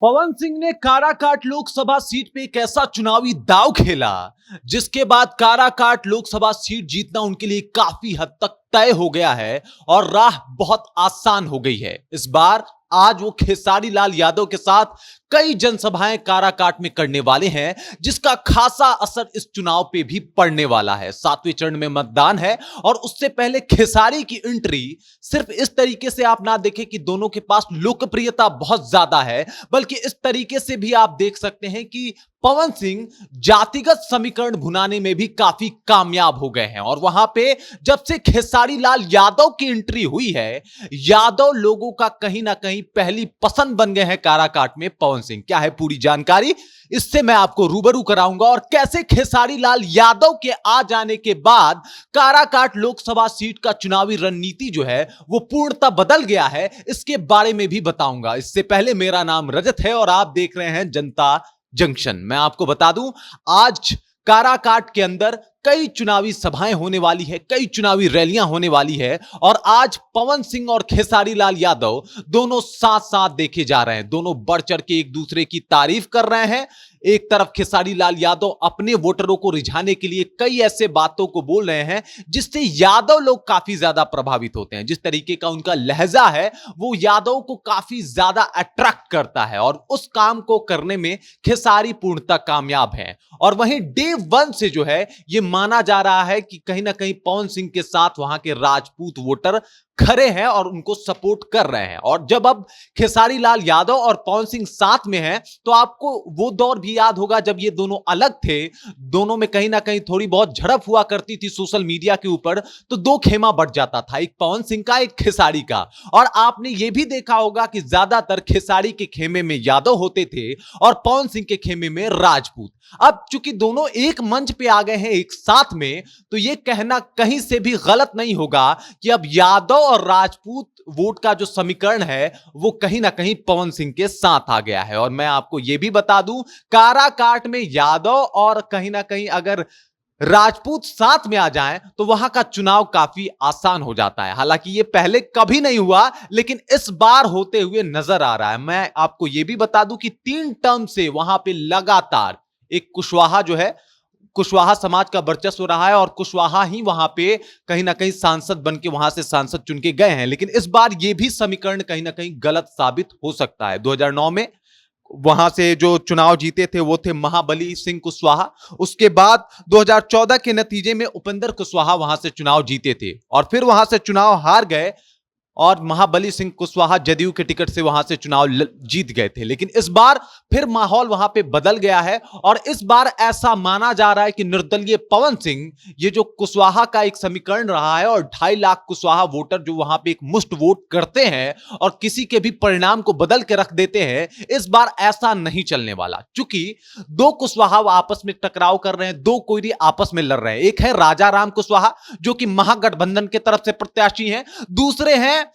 पवन सिंह ने काराकाट लोकसभा सीट पे एक ऐसा चुनावी दांव खेला जिसके बाद काराकाट लोकसभा सीट जीतना उनके लिए काफी हद तक तय हो गया है और राह बहुत आसान हो गई है। इस बार आज वो खेसारी लाल यादव के साथ कई जनसभाएं काराकाट में करने वाले हैं, जिसका खासा असर इस चुनाव पे भी पड़ने वाला है। 7वें चरण में मतदान है और उससे पहले खेसारी की एंट्री सिर्फ इस तरीके से आप ना देखें कि दोनों के पास लोकप्रियता बहुत ज्यादा है, बल्कि इस तरीके से भी आप देख सकते हैं कि पवन सिंह जातिगत समीकरण भुनाने में भी काफी कामयाब हो गए हैं। और वहां पे जब से खेसारी लाल यादव की एंट्री हुई है, यादव लोगों का कहीं ना कहीं पहली पसंद बन गए हैं काराकाट में पवन सिंह। क्या है पूरी जानकारी, इससे मैं आपको रूबरू कराऊंगा और कैसे खेसारी लाल यादव के आ जाने के बाद काराकाट लोकसभा सीट का चुनावी रणनीति जो है वो पूर्णतः बदल गया है, इसके बारे में भी बताऊंगा। इससे पहले मेरा नाम रजत है और आप देख रहे हैं जनता जंक्शन। मैं आपको बता दूं, आज काराकाट के अंदर कई चुनावी सभाएं होने वाली है, कई चुनावी रैलियां होने वाली है और आज पवन सिंह और खेसारी लाल यादव दोनों साथ साथ देखे जा रहे हैं। दोनों बढ़ चढ़ के एक दूसरे की तारीफ कर रहे हैं। एक तरफ खेसारी लाल यादव अपने वोटरों को रिझाने के लिए कई ऐसे बातों को बोल रहे हैं जिससे यादव लोग काफी ज्यादा प्रभावित होते हैं। जिस तरीके का उनका लहजा है वो यादव को काफी ज्यादा अट्रैक्ट करता है और उस काम को करने में खेसारी पूर्णतः कामयाब है। और वहीं डे वन से जो है ये माना जा रहा है कि कहीं ना कहीं पवन सिंह के साथ वहां के राजपूत वोटर खड़े हैं और उनको सपोर्ट कर रहे हैं। और जब अब खेसारी लाल यादव और पवन सिंह साथ में हैं तो आपको वो दौर भी याद होगा जब ये दोनों अलग थे। दोनों में कहीं ना कहीं थोड़ी बहुत झड़प हुआ करती थी सोशल मीडिया के ऊपर, तो दो खेमा बढ़ जाता था, एक पवन सिंह का एक खेसारी का। और आपने ये भी देखा होगा कि ज्यादातर खेसारी के खेमे में यादव होते थे और पवन सिंह के खेमे में राजपूत। अब चूंकि दोनों एक मंच पे आ गए हैं एक साथ में, तो ये कहना कहीं से भी गलत नहीं होगा कि अब यादव और राजपूत वोट का जो समीकरण है वो कहीं ना कहीं पवन सिंह के साथ आ गया है। और मैं आपको यह भी बता दूं, काराकाट में यादव और कहीं ना कहीं अगर राजपूत साथ में आ जाएं तो वहां का चुनाव काफी आसान हो जाता है। हालांकि ये पहले कभी नहीं हुआ, लेकिन इस बार होते हुए नजर आ रहा है। मैं आपको यह भी बता दूं कि 3 टर्म से वहां पे लगातार एक कुशवाहा जो है, कुशवाहा समाज का वर्चस्व रहा है और कुशवाहा ही वहां पे कहीं ना कहीं सांसद बन के वहां से सांसद चुन के गए हैं। लेकिन इस बार यह भी समीकरण कहीं ना कहीं गलत साबित हो सकता है। 2009 में वहां से जो चुनाव जीते थे वो थे महाबली सिंह कुशवाहा। उसके बाद 2014 के नतीजे में उपेंद्र कुशवाहा वहां से चुनाव जीते थे और फिर वहां से चुनाव हार गए और महाबली सिंह कुशवाहा जदयू के टिकट से वहां से चुनाव जीत गए थे। लेकिन इस बार फिर माहौल वहां पे बदल गया है और इस बार ऐसा माना जा रहा है कि निर्दलीय पवन सिंह, ये जो कुशवाहा का एक समीकरण रहा है और 2.5 लाख कुशवाहा वोटर जो वहां पे एक मुश्त वोट करते हैं और किसी के भी परिणाम को बदल के रख देते हैं, इस बार ऐसा नहीं चलने वाला। चूंकि दो कुशवाहा आपस में टकराव कर रहे हैं, दो कोयरी आपस में लड़ रहे हैं। एक है राजा राम कुशवाहा जो कि महागठबंधन की तरफ से प्रत्याशी हैं, दूसरे हैं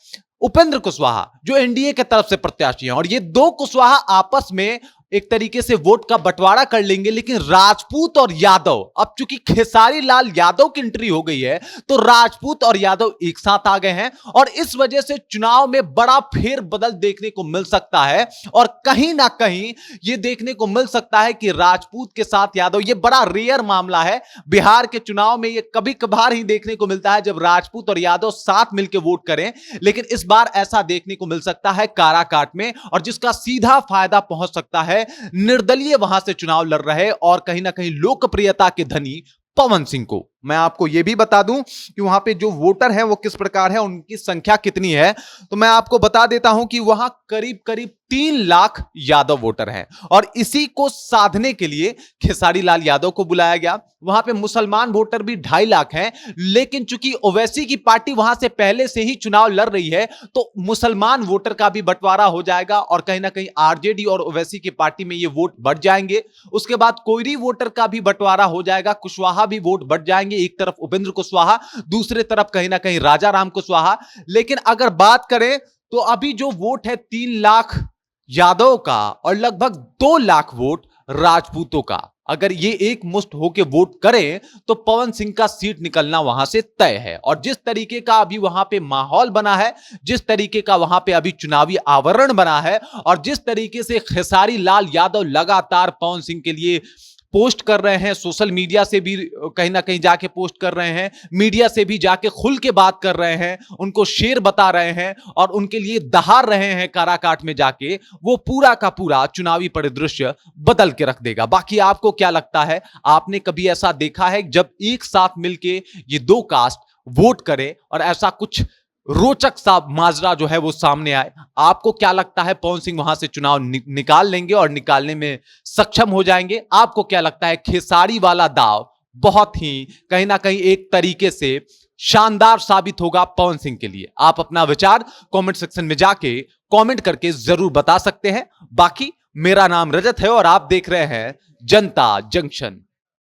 उपेंद्र कुशवाहा जो एनडीए की तरफ से प्रत्याशी हैं। और ये दो कुशवाहा आपस में एक तरीके से वोट का बंटवारा कर लेंगे। लेकिन राजपूत और यादव, अब चूंकि खेसारी लाल यादव की एंट्री हो गई है तो राजपूत और यादव एक साथ आ गए हैं और इस वजह से चुनाव में बड़ा फेरबदल देखने को मिल सकता है। और कहीं ना कहीं यह देखने को मिल सकता है कि राजपूत के साथ यादव, यह बड़ा रेयर मामला है। बिहार के चुनाव में यह कभी कभार ही देखने को मिलता है जब राजपूत और यादव साथ मिलकर वोट करें, लेकिन इस बार ऐसा देखने को मिल सकता है काराकाट में, और जिसका सीधा फायदा पहुंच सकता है निर्दलीय वहां से चुनाव लड़ रहे और कहीं ना कहीं लोकप्रियता के धनी पवन सिंह को। मैं आपको यह भी बता दूं कि वहां पे जो वोटर हैं वो किस प्रकार है, उनकी संख्या कितनी है, तो मैं आपको बता देता हूं कि वहां करीब करीब 3 लाख यादव वोटर हैं और इसी को साधने के लिए खेसारी लाल यादव को बुलाया गया। वहां पे मुसलमान वोटर भी 2.5 लाख हैं, लेकिन चूंकि ओवैसी की पार्टी वहां से पहले से ही चुनाव लड़ रही है तो मुसलमान वोटर का भी बंटवारा हो जाएगा और कहीं ना कहीं आरजेडी और ओवैसी की पार्टी में ये वोट बढ़ जाएंगे। उसके बाद कोयरी वोटर का भी बंटवारा हो जाएगा, कुशवाहा भी वोट बढ़ जाएंगे, एक तरफ उपेंद्र कुशवाहा, दूसरे तरफ कहीं ना कहीं राजा राम कुशवाहा। लेकिन अगर बात करें तो अभी जो वोट है 3 लाख यादव का और लगभग 2 लाख वोट राजपूतों का। अगर ये एक मुश्त होके वोट करें तो पवन सिंह का सीट निकलना वहां से तय है। और जिस तरीके का अभी वहां पे माहौल बना है, जिस तरीके का वहां पे अभी चुनावी आवरण बना है, और जिस तरीके से खेसारी लाल यादव लगातार पवन सिंह के लिए पोस्ट कर रहे हैं, सोशल मीडिया से भी कहीं ना कहीं जाके पोस्ट कर रहे हैं, मीडिया से भी जाके खुल के बात कर रहे हैं, उनको शेर बता रहे हैं और उनके लिए दहाड़ रहे हैं काराकाट में जाके, वो पूरा का पूरा चुनावी परिदृश्य बदल के रख देगा। बाकी आपको क्या लगता है? आपने कभी ऐसा देखा है जब एक साथ मिलके ये दो कास्ट वोट करे और ऐसा कुछ रोचक सा माजरा जो है वो सामने आए? आपको क्या लगता है पवन सिंह वहां से चुनाव निकाल लेंगे और निकालने में सक्षम हो जाएंगे? आपको क्या लगता है खेसारी वाला दाव बहुत ही कहीं ना कहीं एक तरीके से शानदार साबित होगा पवन सिंह के लिए? आप अपना विचार कमेंट सेक्शन में जाके कमेंट करके जरूर बता सकते हैं। बाकी मेरा नाम रजत है और आप देख रहे हैं जनता जंक्शन।